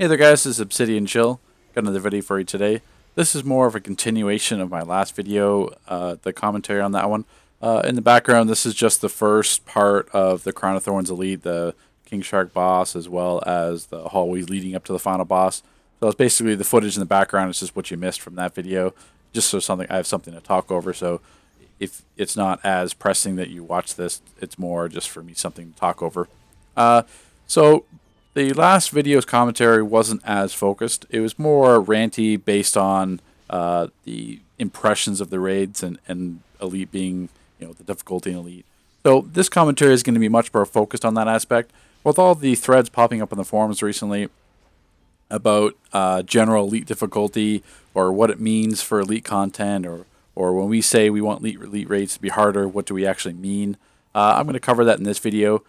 Hey there guys, this is Obsidian Chill. Got another video for you today. This is more of a continuation of my last video, the commentary on that one. In the background, this is just the first part of the Crown of Thorns Elite, the King Shark boss, as well as the hallways leading up to the final boss. So it's basically the footage in the background. It's just what you missed from that video, just so I have something to talk over. So if it's not as pressing that you watch this, it's more just for me something to talk over. So the last video's commentary wasn't as focused. It was more ranty based on the impressions of the raids and Elite being, the difficulty in Elite. So this commentary is going to be much more focused on that aspect. With all the threads popping up on the forums recently about general Elite difficulty or what it means for Elite content, or when we say we want Elite raids to be harder, what do we actually mean? I'm going to cover that in this video.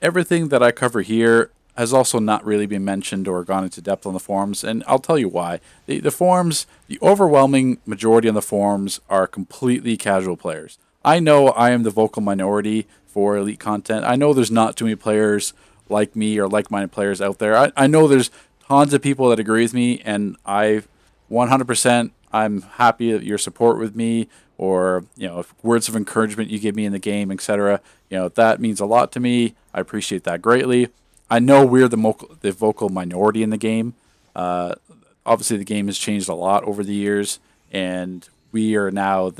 Everything that I cover here has also not really been mentioned or gone into depth on the forums, and I'll tell you why. The forums, the overwhelming majority on the forums are completely casual players. I know I am the vocal minority for Elite content. I know there's not too many players like me or like-minded players out there. I know there's tons of people that agree with me, and 100%, I'm happy that your support with me, or words of encouragement you give me in the game, etc. That means a lot to me. I appreciate that greatly. I know we're the vocal minority in the game. Obviously, the game has changed a lot over the years, and we are now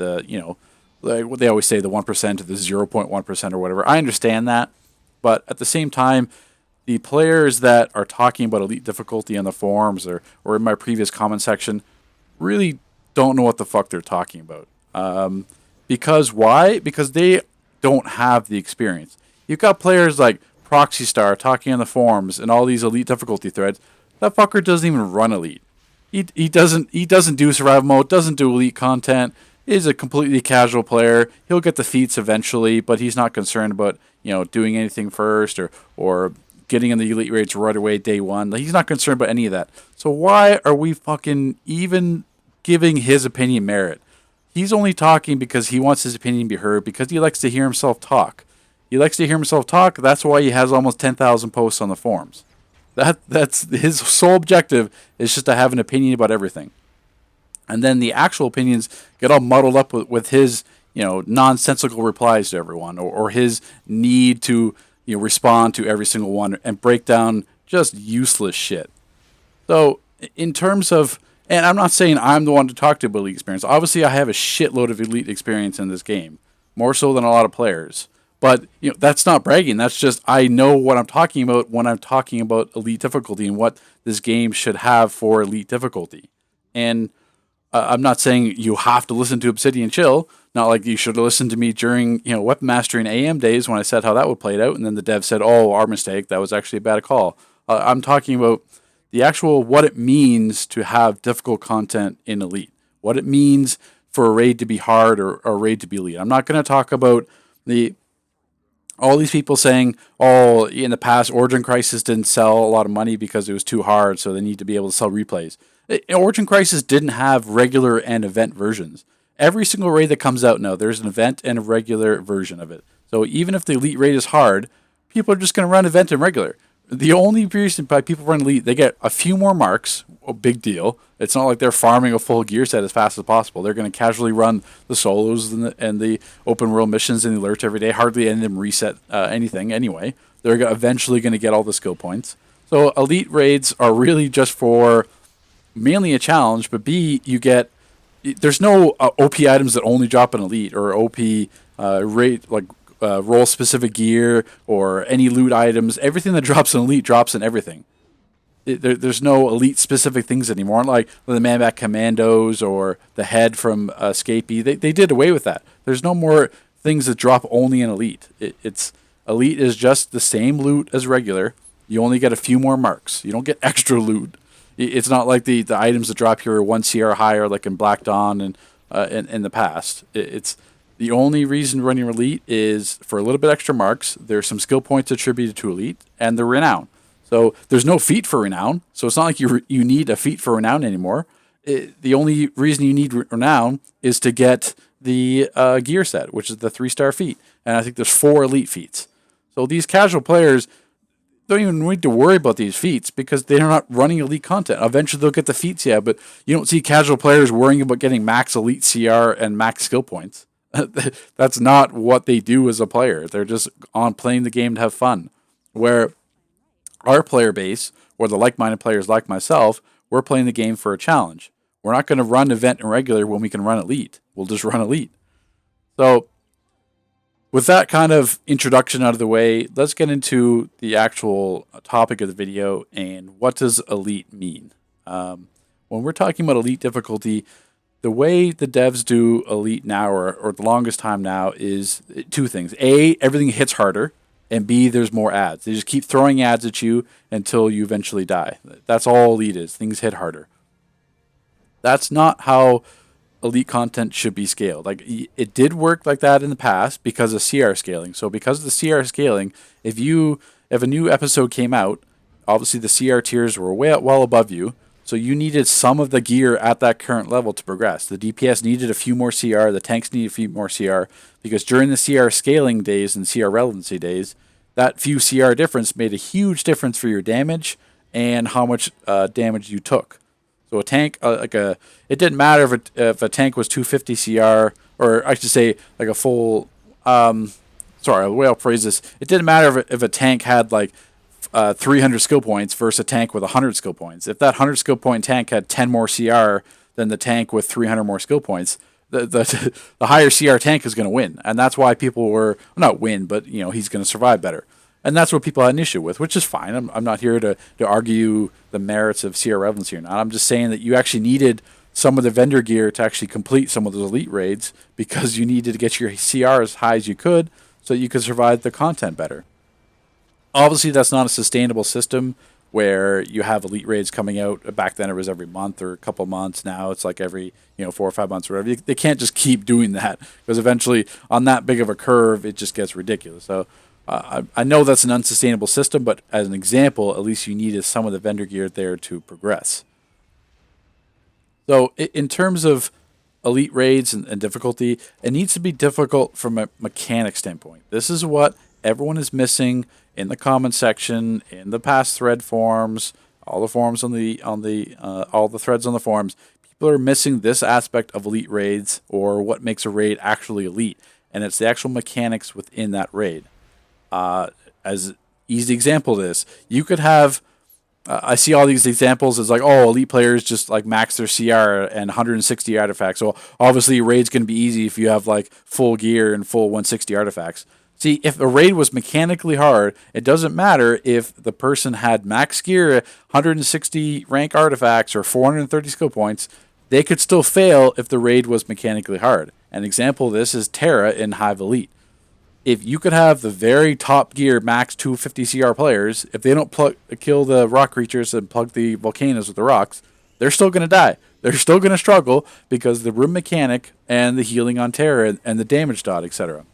like what they always say, the 1% to the 0.1% or whatever. I understand that, but at the same time, the players that are talking about Elite difficulty on the forums or in my previous comment section really don't know what the fuck they're talking about. Because why? Because they don't have the experience. You've got players like Proxy Star talking on the forums and all these Elite difficulty threads. That fucker doesn't even run Elite. He doesn't do survival mode, doesn't do Elite content, is a completely casual player. He'll get the feats eventually, but he's not concerned about doing anything first or getting in the Elite raids right away day one. He's not concerned about any of that. So why are we fucking even giving his opinion merit? He's only talking because he wants his opinion to be heard, because he likes to hear himself talk. He likes to hear himself talk. That's why he has almost 10,000 posts on the forums. That's his sole objective, is just to have an opinion about everything. And then the actual opinions get all muddled up with his nonsensical replies to everyone, or his need to respond to every single one and break down just useless shit. So in terms of, and I'm not saying I'm the one to talk to about Elite experience. Obviously, I have a shitload of Elite experience in this game, more so than a lot of players. But that's not bragging. That's just, I know what I'm talking about when I'm talking about Elite difficulty and what this game should have for Elite difficulty. And I'm not saying you have to listen to Obsidian Chill. Not like you should have listened to me during Weapon Mastering AM days when I said how that would play it out, and then the dev said, "Oh, our mistake. That was actually a bad call." I'm talking about the actual what it means to have difficult content in Elite. What it means for a raid to be hard or a raid to be Elite. I'm not going to talk about all these people saying, "Oh, in the past, Origin Crisis didn't sell a lot of money because it was too hard, so they need to be able to sell replays." Origin Crisis didn't have regular and event versions. Every single raid that comes out now, there's an event and a regular version of it. So even if the Elite raid is hard, people are just going to run event and regular. The only reason by people run Elite, they get a few more marks, a big deal. It's not like they're farming a full gear set as fast as possible. They're going to casually run the solos and the open world missions and the alerts every day. Hardly any of them reset anything anyway. They're eventually going to get all the skill points. So Elite raids are really just for mainly a challenge, but B, there's no OP items that only drop in Elite, or OP rate like role specific gear or any loot items. Everything that drops in Elite drops in everything. There's no Elite specific things anymore, like the Man Bat Commandos or the head from Escapee. They did away with that. There's no more things that drop only in Elite. It's Elite is just the same loot as regular. You only get a few more marks. You don't get extra loot. It's not like the items that drop here are 1 CR higher, like in Black Dawn and in the past. It's the only reason running Elite is for a little bit extra marks. There's some skill points attributed to Elite and the Renown. So there's no feat for Renown. So it's not like you need a feat for Renown anymore. The only reason you need Renown is to get the gear set, which is the 3-star feat. And I think there's 4 Elite feats. So these casual players, don't even need to worry about these feats because they're not running elite content. Eventually they'll get the feats, yeah, but you don't see casual players worrying about getting max elite CR and max skill points. That's not what they do as a player. They're just on playing the game to have fun. Where our player base, or the like-minded players like myself, we're playing the game for a challenge. We're not going to run event and regular when we can run elite. We'll just run elite. So with that kind of introduction out of the way, let's get into the actual topic of the video and what does elite mean. When we're talking about elite difficulty, the way the devs do elite now, or the longest time now, is two things. A, everything hits harder, and B, there's more ads. They just keep throwing ads at you until you eventually die. That's all elite is. Things hit harder. That's not how elite content should be scaled. Like, it did work like that in the past because of CR scaling. So because of the CR scaling, if a new episode came out, obviously the CR tiers were well above you, so you needed some of the gear at that current level to progress. The DPS needed a few more CR, the tanks needed a few more CR, because during the CR scaling days and CR relevancy days, that few CR difference made a huge difference for your damage and how much damage you took. So a tank, it didn't matter if a tank was 250 CR, or I should say like a full, sorry, the way I'll phrase this, it didn't matter if a tank had like 300 skill points versus a tank with 100 skill points. If that 100 skill point tank had 10 more CR than the tank with 300 more skill points, the higher CR tank is going to win. And that's why people were, well, not win, but he's going to survive better. And that's what people had an issue with, which is fine. I'm not here to argue the merits of CR relevancy or not. I'm just saying that you actually needed some of the vendor gear to actually complete some of those elite raids because you needed to get your CR as high as you could so that you could survive the content better. Obviously, that's not a sustainable system where you have elite raids coming out. Back then, it was every month or a couple months. Now it's like every 4 or 5 months or whatever. They can't just keep doing that because eventually, on that big of a curve, it just gets ridiculous. So I know that's an unsustainable system, but as an example, at least you needed some of the vendor gear there to progress. So in terms of elite raids and difficulty, it needs to be difficult from a mechanic standpoint. This is what everyone is missing in the comment section, in the past thread forums, all the forums all the threads on the forums. People are missing this aspect of elite raids, or what makes a raid actually elite, and it's the actual mechanics within that raid. As easy example of this, you could have, I see all these examples as like, oh, elite players just like max their CR and 160 artifacts. So obviously raid's going to be easy if you have like full gear and full 160 artifacts. See, if a raid was mechanically hard, it doesn't matter if the person had max gear, 160 rank artifacts, or 430 skill points. They could still fail if the raid was mechanically hard. An example of this is Terra in Hive Elite. If you could have the very top gear max 250 CR players, if they don't kill the rock creatures and plug the volcanoes with the rocks, they're still going to die. They're still going to struggle because the room mechanic and the healing on Terra and the damage dot, etc.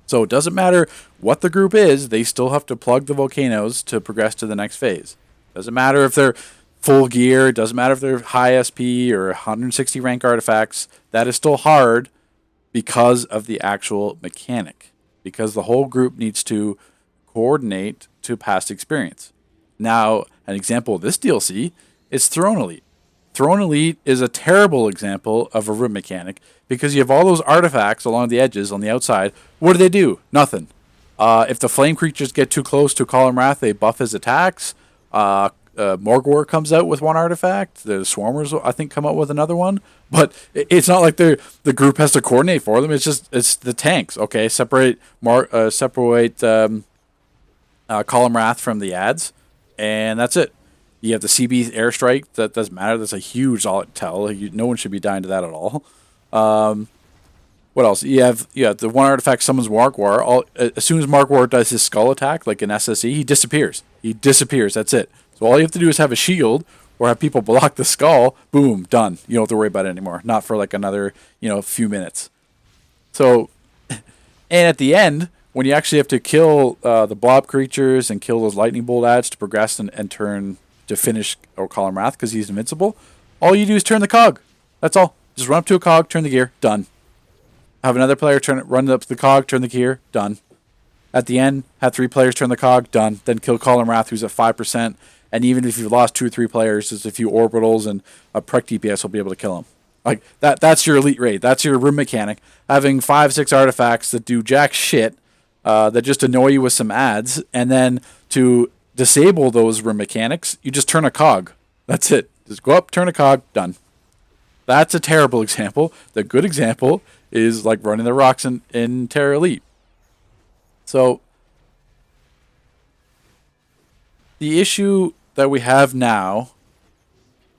So it doesn't matter what the group is, they still have to plug the volcanoes to progress to the next phase. Doesn't matter if they're full gear, doesn't matter if they're high SP or 160 rank artifacts, that is still hard because of the actual mechanic. Because the whole group needs to coordinate to past experience. Now, an example of this DLC is Throne Elite. Throne Elite is a terrible example of a room mechanic because you have all those artifacts along the edges on the outside. What do? Nothing. If the flame creatures get too close to Column Wrath, they buff his attacks. Morgwar comes out with one artifact. The Swarmers, I think, come out with another one. But it's not like the group has to coordinate for them. It's the tanks. Okay, separate Column Wrath from the ads, and that's it. You have the CB airstrike. That doesn't matter. That's a huge tell. No one should be dying to that at all. What else? You have the one artifact summons Morgwar. As soon as Morgwar does his skull attack, like an SSE, he disappears. That's it. So all you have to do is have a shield or have people block the skull. Boom, done. You don't have to worry about it anymore. Not for like another few minutes. So, and at the end, when you actually have to kill the blob creatures and kill those lightning bolt ads to progress and turn to finish or Column Wrath because he's invincible, all you do is turn the cog. That's all. Just run up to a cog, turn the gear, done. Have another player run up to the cog, turn the gear, done. At the end, had 3 players turn the cog, done. Then kill Colin Wrath, who's at 5%. And even if you've lost 2 or 3 players, there's a few orbitals and a prec DPS will be able to kill him. Like that's your elite raid. That's your room mechanic. Having 5-6 artifacts that do jack shit, that just annoy you with some ads, and then to disable those room mechanics, you just turn a cog. That's it. Just go up, turn a cog, done. That's a terrible example. The good example is like running the rocks in Terra Elite. So the issue that we have now,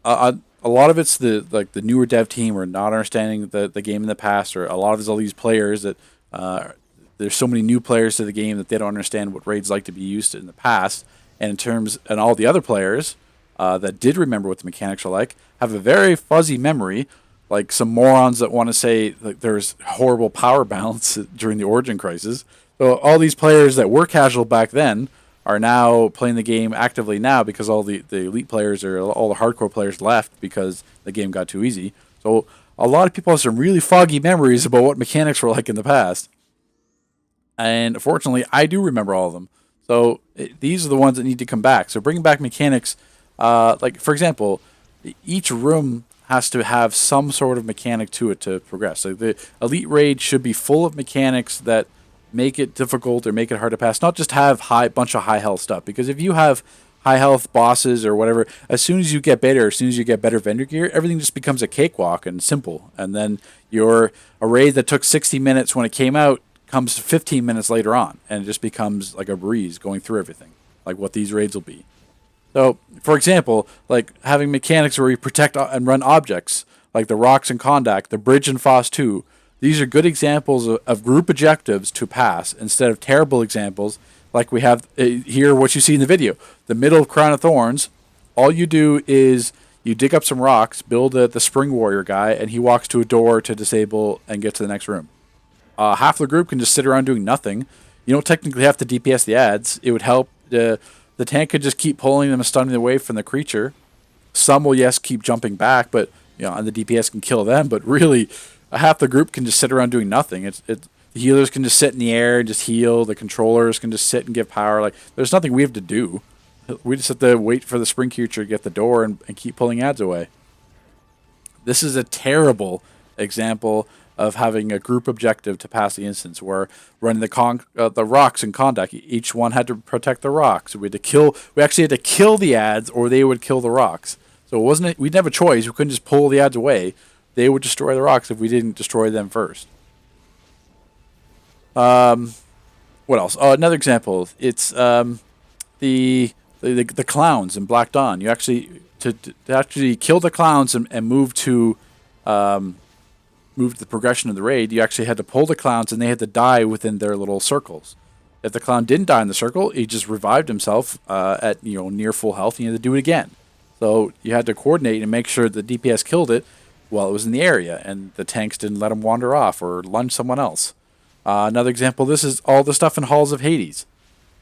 a lot of it's the newer dev team are not understanding the game in the past, or a lot of it's all these players that there's so many new players to the game that they don't understand what raids like to be used in the past, and all the other players that did remember what the mechanics are like have a very fuzzy memory, like some morons that want to say like there's horrible power balance during the Origin Crisis. So all these players that were casual back then are now playing the game actively now because all the elite players or all the hardcore players left because the game got too easy. So a lot of people have some really foggy memories about what mechanics were like in the past. And fortunately, I do remember all of them. So these are the ones that need to come back. So bringing back mechanics, like for example, each room has to have some sort of mechanic to it to progress. So the elite raid should be full of mechanics that make it difficult or make it hard to pass. Not just have bunch of high health stuff. Because if you have high health bosses or whatever, as soon as you get better, as soon as you get better vendor gear, everything just becomes a cakewalk and simple. And then a raid that took 60 minutes when it came out comes 15 minutes later on, and it just becomes like a breeze going through everything, like what these raids will be. So, for example, like having mechanics where you protect and run objects, like the rocks in Kondak, the bridge in Phos 2, these are good examples of group objectives to pass instead of terrible examples like we have here, what you see in the video. The middle of Crown of Thorns, all you do is you dig up some rocks, build the Spring Warrior guy, and he walks to a door to disable and get to the next room. Half the group can just sit around doing nothing. You don't technically have to DPS the ads. It would help. The tank could just keep pulling them and stunning them away from the creature. Some will, yes, keep jumping back, but and the DPS can kill them. But really, half the group can just sit around doing nothing. The healers can just sit in the air and just heal. The controllers can just sit and give power. Like there's nothing we have to do. We just have to wait for the spring creature to get the door and keep pulling ads away. This is a terrible example of having a group objective to pass the instance, where running the rocks in Kondak, each one had to protect the rocks. We actually had to kill the ads, or they would kill the rocks. So we didn't have a choice. We couldn't just pull the ads away. They would destroy the rocks if we didn't destroy them first. What else? Oh, another example. It's the clowns in Black Dawn. You actually to actually kill the clowns and move to the progression of the raid, you actually had to pull the clowns, and they had to die within their little circles. If the clown didn't die in the circle, he just revived himself at near full health, and you had to do it again. So you had to coordinate and make sure the DPS killed it while it was in the area, and the tanks didn't let him wander off or lunge someone else. Another example, this is all the stuff in Halls of Hades.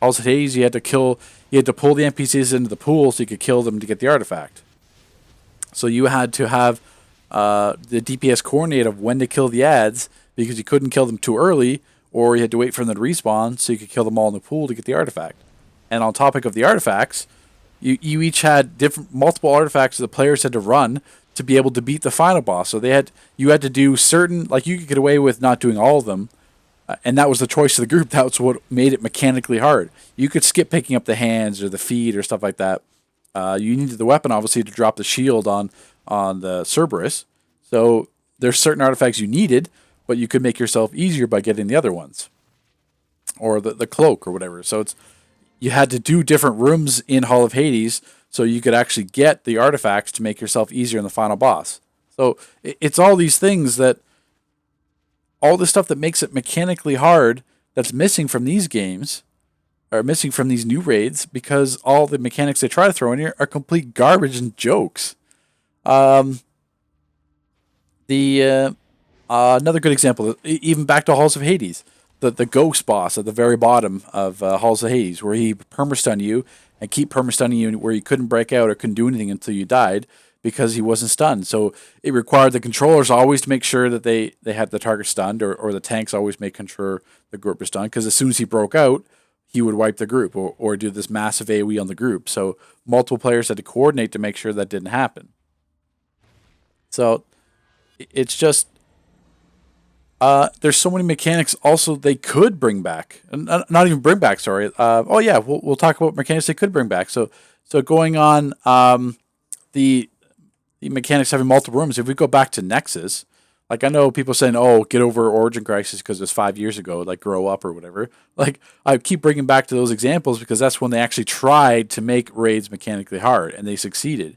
Halls of Hades, you had to pull the NPCs into the pool so you could kill them to get the artifact. So you had to have the DPS coordinate of when to kill the ads, because you couldn't kill them too early, or you had to wait for them to respawn so you could kill them all in the pool to get the artifact. And on topic of the artifacts, you each had multiple artifacts that the players had to run to be able to beat the final boss. So you had to do certain, like you could get away with not doing all of them, and that was the choice of the group. That was what made it mechanically hard. You could skip picking up the hands or the feet or stuff like that. You needed the weapon, obviously, to drop the shield on the Cerberus. So there's certain artifacts you needed, but you could make yourself easier by getting the other ones. Or the cloak or whatever. So you had to do different rooms in Hall of Hades so you could actually get the artifacts to make yourself easier in the final boss. So it's all these things all the stuff that makes it mechanically hard that's missing from these games, are missing from these new raids, because all the mechanics they try to throw in here are complete garbage and jokes. Another good example, even back to Halls of Hades, the ghost boss at the very bottom of Halls of Hades, where he permastun you and keep permastunning you where you couldn't break out or couldn't do anything until you died. because he wasn't stunned. So it required the controllers always to make sure that they had the target stunned, or the tanks always making sure the group was stunned, because as soon as he broke out, he would wipe the group, or do this massive AoE on the group. So multiple players had to coordinate to make sure that didn't happen. So it's just there's so many mechanics also they could bring back, and not even bring back. Sorry. Oh yeah, we'll talk about mechanics they could bring back. So going on the mechanics having multiple rooms. If we go back to Nexus, like I know people saying, "Oh, get over Origin Crisis because it was 5 years ago." Like grow up or whatever. Like I keep bringing back to those examples because that's when they actually tried to make raids mechanically hard and they succeeded.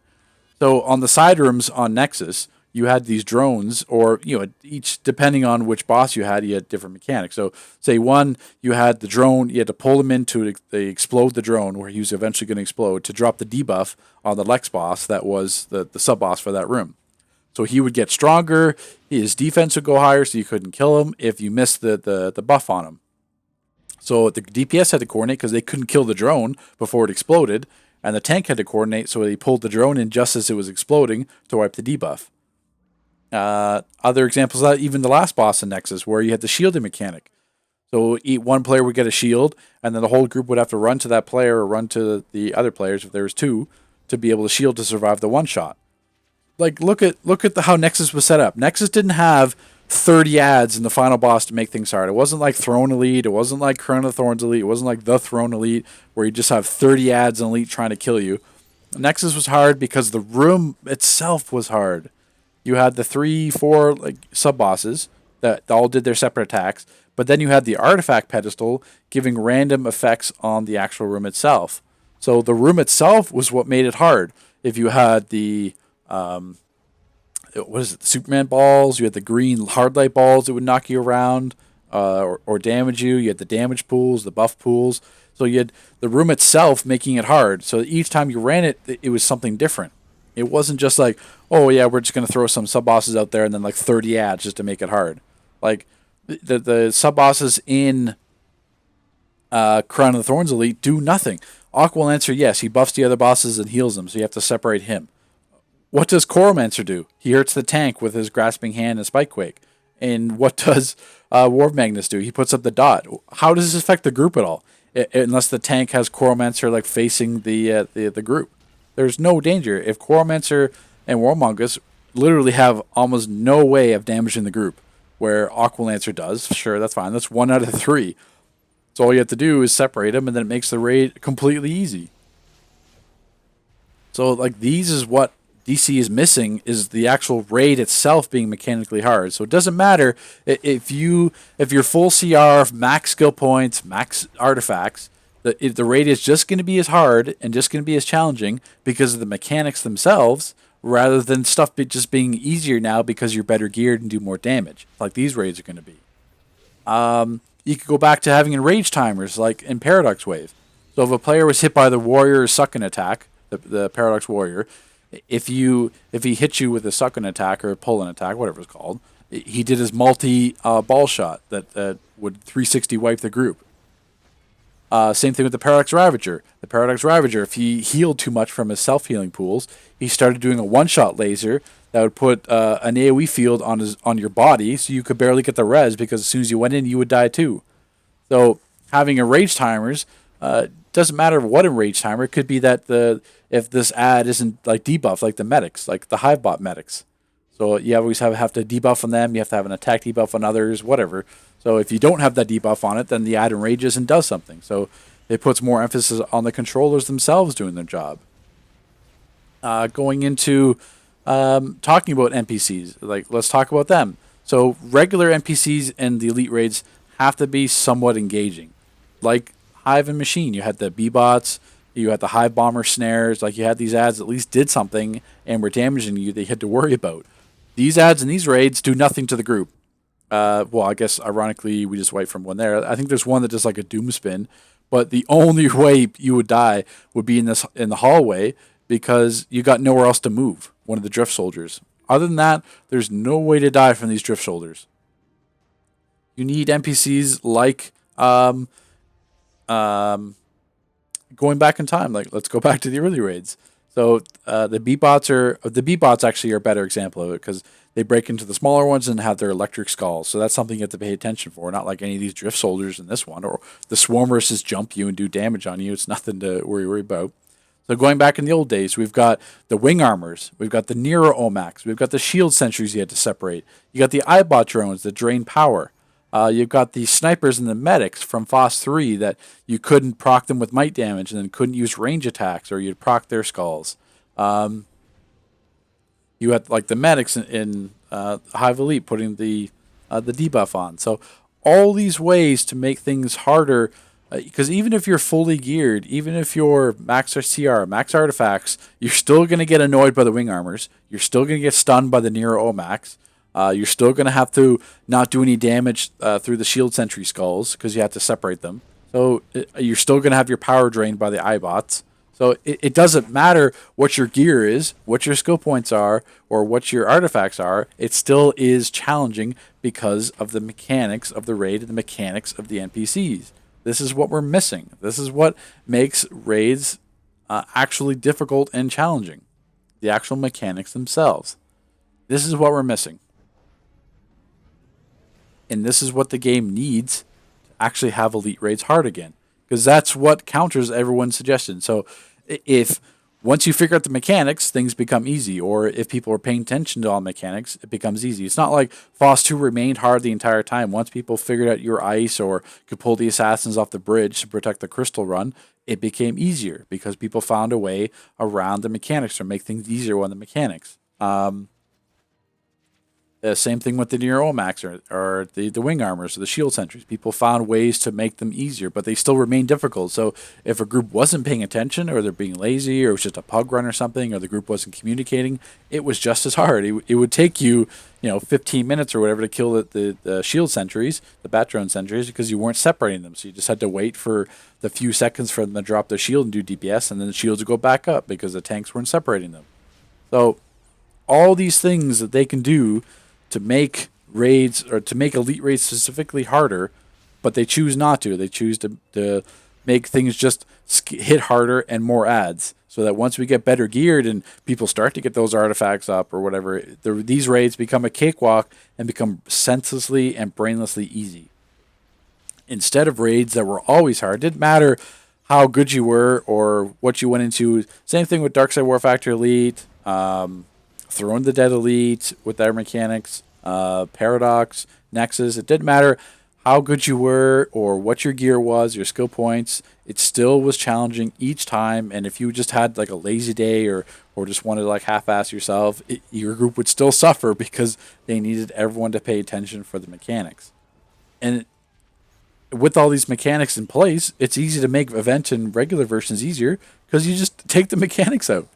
So on the side rooms on Nexus, you had these drones, or each depending on which boss you had different mechanics. So say one, you had the drone, you had to pull him into they explode the drone where he was eventually going to explode to drop the debuff on the Lex boss that was the sub boss for that room. So he would get stronger, his defense would go higher, so you couldn't kill him if you missed the buff on him. So the DPS had to coordinate because they couldn't kill the drone before it exploded, and the tank had to coordinate, so they pulled the drone in just as it was exploding to wipe the debuff. Other examples of that, even the last boss in Nexus, where you had the shielding mechanic. So one player would get a shield, and then the whole group would have to run to that player or run to the other players, if there was two, to be able to shield to survive the one shot. Like look at how Nexus was set up. Nexus didn't have 30 ads in the final boss to make things hard. It wasn't like Throne Elite. It wasn't like Crown of Thorns Elite. It wasn't like the Throne Elite, where you just have 30 ads in Elite trying to kill you. Nexus was hard because the room itself was hard. You had the 3-4 like sub bosses that all did their separate attacks, but then you had the artifact pedestal giving random effects on the actual room itself. So the room itself was what made it hard. If you had the the Superman balls, you had the green hard light balls that would knock you around or damage you. You had the damage pools, the buff pools. So you had the room itself making it hard. So each time you ran it, it was something different. It wasn't just like, oh yeah, we're just going to throw some sub-bosses out there and then like 30 ads just to make it hard. Like the sub-bosses in Crown of the Thorns Elite do nothing. Aqualancer, yes, he buffs the other bosses and heals them, so you have to separate him. What does Choromancer do? He hurts the tank with his Grasping Hand and Spikequake. And what does War Magnus do? He puts up the dot. How does this affect the group at all? Unless the tank has Choromancer like facing the group. There's no danger. If Choromancer and Warmongus literally have almost no way of damaging the group, where Aqualancer does, sure, that's fine. That's 1 out of 3. So all you have to do is separate them, and then it makes the raid completely easy. So like these is what DC is missing, is the actual raid itself being mechanically hard. So it doesn't matter if you're full CR, max skill points, max artifacts. The raid is just going to be as hard and just going to be as challenging because of the mechanics themselves, rather than stuff just being easier now because you're better geared and do more damage, like these raids are going to be. You could go back to having enrage timers, like in Paradox Wave. So if a player was hit by the warrior sucking attack, the Paradox Warrior, if he hit you with a sucking attack or a pulling attack, whatever it's called, he did his multi ball shot that would 360 wipe the group. Same thing with the Paradox Ravager. The Paradox Ravager, if he healed too much from his self-healing pools, he started doing a one-shot laser that would put an AoE field on your body, so you could barely get the res, because as soon as you went in, you would die too. So having enrage timers doesn't matter what enrage timer. It could be that if this ad isn't like debuff, like the medics, like the Hivebot medics. So you always have to debuff on them. You have to have an attack debuff on others, whatever. So if you don't have that debuff on it, then the ad enrages and does something. So it puts more emphasis on the controllers themselves doing their job. Going into talking about NPCs, like let's talk about them. So regular NPCs in the Elite raids have to be somewhat engaging. Like Hive and Machine, you had the B-bots, you had the Hive Bomber snares, like you had these ads that at least did something and were damaging you that you had to worry about. These ads in these raids do nothing to the group. Well, I guess ironically we just wiped from one there. I think there's one that does like a doom spin, but the only way you would die would be in the hallway, because you got nowhere else to move. One of the drift soldiers. Other than that, there's no way to die from these drift soldiers. You need NPCs like going back in time. Like let's go back to the early raids. So the beat bots actually are a better example of it because they break into the smaller ones and have their electric skulls. So that's something you have to pay attention for. Not like any of these drift soldiers in this one, or the swarmers just jump you and do damage on you. It's nothing to worry about. So going back in the old days, we've got the wing armors, we've got the Nero Omax, we've got the shield sentries you had to separate. You got the Eyebot drones that drain power. You've got the snipers and the medics from FOSS 3 that you couldn't proc them with might damage and then couldn't use range attacks, or you'd proc their skulls. You had like the medics in Hive Elite putting the debuff on. So all these ways to make things harder, because even if you're fully geared, even if you're max CR, max artifacts, you're still going to get annoyed by the wing armors. You're still going to get stunned by the Nero Omax. You're still going to have to not do any damage through the shield sentry skulls because you have to separate them. So you're still going to have your power drained by the Eyebots. So it doesn't matter what your gear is, what your skill points are, or what your artifacts are. It still is challenging because of the mechanics of the raid and the mechanics of the NPCs. This is what we're missing. This is what makes raids actually difficult and challenging. The actual mechanics themselves. This is what we're missing. And this is what the game needs to actually have elite raids hard again. Because that's what counters everyone's suggestion. So if once you figure out the mechanics, things become easy. Or if people are paying attention to all mechanics, it becomes easy. It's not like FOSS 2 remained hard the entire time. Once people figured out your ice or could pull the assassins off the bridge to protect the crystal run, it became easier because people found a way around the mechanics or make things easier on the mechanics. Same thing with the Nero Omax or the wing armors or the shield sentries. People found ways to make them easier, but they still remain difficult. So if a group wasn't paying attention, or they're being lazy, or it was just a pug run or something, or the group wasn't communicating, it was just as hard. It would take you, 15 minutes or whatever to kill the shield sentries, the bat drone sentries, because you weren't separating them. So you just had to wait for the few seconds for them to drop their shield and do DPS, and then the shields would go back up because the tanks weren't separating them. So all these things that they can do to make raids or to make elite raids specifically harder, but they choose not to. They choose to make things just hit harder and more ads, so that once we get better geared and people start to get those artifacts up or whatever, these raids become a cakewalk and become senselessly and brainlessly easy. Instead of raids that were always hard, didn't matter how good you were or what you went into. Same thing with Darkside War Factor Elite, Throne the Dead Elite with their mechanics, Paradox, Nexus. It didn't matter how good you were or what your gear was, your skill points. It still was challenging each time. And if you just had like a lazy day or just wanted to like half-ass yourself, your group would still suffer because they needed everyone to pay attention for the mechanics. And with all these mechanics in place, it's easy to make event and regular versions easier because you just take the mechanics out.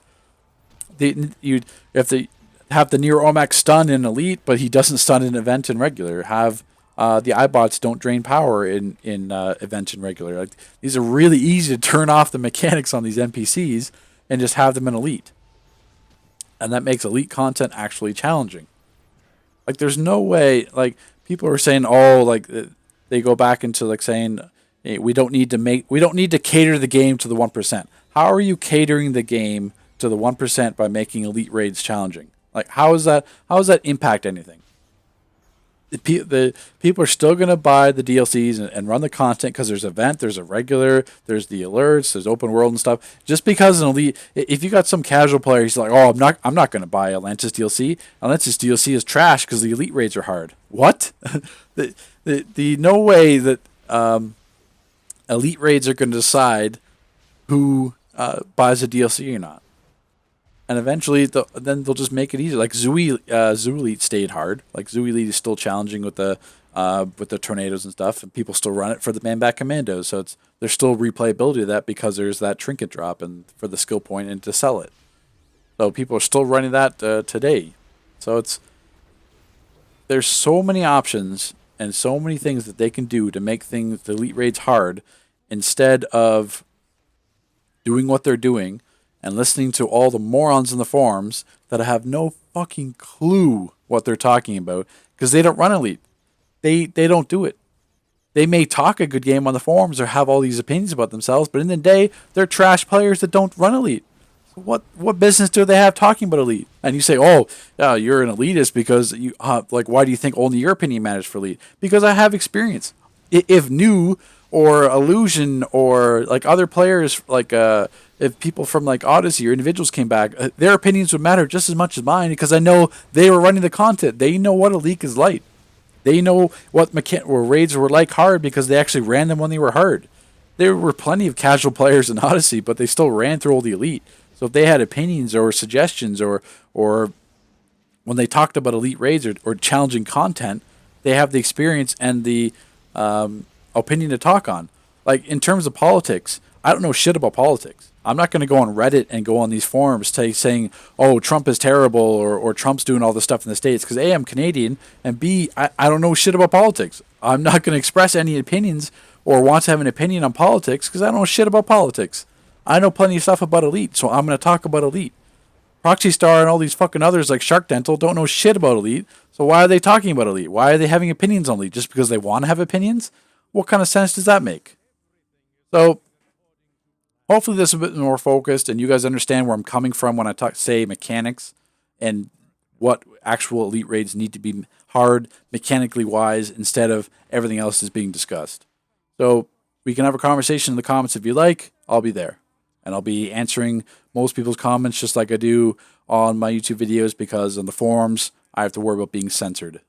You have to have the Nero Omax stun in Elite, but he doesn't stun in Event and Regular. Have the Eyebots don't drain power in Event and Regular. Like, these are really easy to turn off the mechanics on these NPCs and just have them in Elite. And that makes Elite content actually challenging. Like, there's no way, like, people are saying, oh, like, they go back into, like, saying, hey, we don't need to cater the game to the 1%. How are you catering the game to the 1% by making elite raids challenging? Like, how does that impact anything? The people are still going to buy the DLCs and run the content because there's event, there's a regular, there's the alerts, there's open world and stuff. Just because an elite, if you got some casual player, he's like, oh, I'm not going to buy Atlantis DLC. Atlantis DLC is trash because the elite raids are hard. What? the no way that elite raids are going to decide who buys a DLC or not. And eventually, then they'll just make it easier. Like Zoo Elite stayed hard. Like Zoo Elite is still challenging with the tornadoes and stuff, and people still run it for the Man-Bat Commandos. So there's still replayability of that because there's that trinket drop and for the skill point and to sell it. So people are still running that today. So there's so many options and so many things that they can do to make the elite raids hard, instead of doing what they're doing and listening to all the morons in the forums that have no fucking clue what they're talking about because they don't run Elite. They don't do it. They may talk a good game on the forums or have all these opinions about themselves, but in the day, they're trash players that don't run Elite. What business do they have talking about elite? And you say, oh, you're an elitist because you like. Why do you think only your opinion matters for elite? Because I have experience. If new or illusion or like other players, like if people from like Odyssey or individuals came back, their opinions would matter just as much as mine because I know they were running the content. They know what elite is like. They know what raids were like hard because they actually ran them when they were hard. There were plenty of casual players in Odyssey, but they still ran through all the elite. So if they had opinions or suggestions or when they talked about elite raids or challenging content, they have the experience and the opinion to talk on. Like in terms of politics, I don't know shit about politics. I'm not going to go on Reddit and go on these forums saying, oh, Trump is terrible or Trump's doing all this stuff in the States because A, I'm Canadian, and B, I don't know shit about politics. I'm not going to express any opinions or want to have an opinion on politics because I don't know shit about politics. I know plenty of stuff about elite, so I'm going to talk about elite. Proxy Star and all these fucking others like Shark Dental don't know shit about elite, so why are they talking about elite? Why are they having opinions on elite? Just because they want to have opinions? What kind of sense does that make? So hopefully this is a bit more focused and you guys understand where I'm coming from when I say mechanics and what actual elite raids need to be hard, mechanically wise, instead of everything else is being discussed. So we can have a conversation in the comments if you like. I'll be there. And I'll be answering most people's comments just like I do on my YouTube videos because on the forums, I have to worry about being censored.